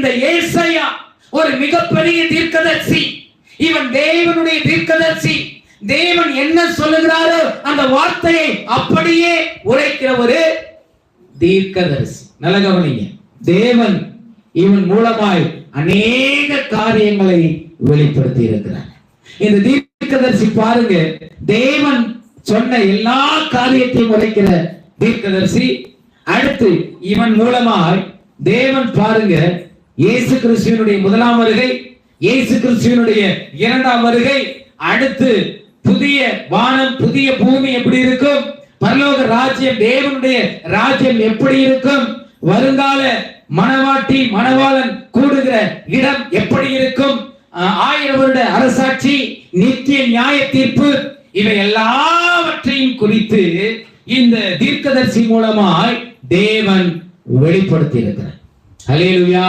இந்த ஏசாயா ஒரு மிகப்பெரிய தீர்க்கதரிசி. இவன் தேவனுடைய தீர்க்கதரிசி. தேவன் என்ன சொல்லுகிறாரோ அந்த வார்த்தையை அப்படியே உரைக்கிற ஒரு தீர்க்கதரிசி. நல்ல கவனிங்க. தேவன் இவன் மூலமாய் அநேக காரியங்களை வெளிப்படுத்தி இருக்கிறார். இந்த தீர்க்கதரிசி பாருங்க, தேவன் சொன்ன எல்லா காரியத்தையும் உரைக்கிற தீர்க்கதரிசி. அடுத்து இவன் மூலமாய் தேவன் பாருங்க, இயேசு கிறிஸ்துவினுடைய முதலாம் வருகை, இயேசு கிறிஸ்துவினுடைய இரண்டாம் வருகை, அடுத்து புதிய வானம் புதிய பூமி எப்படி இருக்கும், பரலோக ராஜ்யம் தேவனுடைய ராஜ்யம் எப்படி இருக்கும், வருங்கால மணவாட்டி மணவாளன் கூடுகிற இடம் எப்படி இருக்கும், 1000 வருட அரசாட்சி, நித்திய நியாய தீர்ப்பு, இவை எல்லாவற்றையும் குறித்து இந்த தீர்க்கதரிசி மூலமாய் தேவன் வெளிப்படுத்தி இருக்கிறார். ஹல்லேலூயா.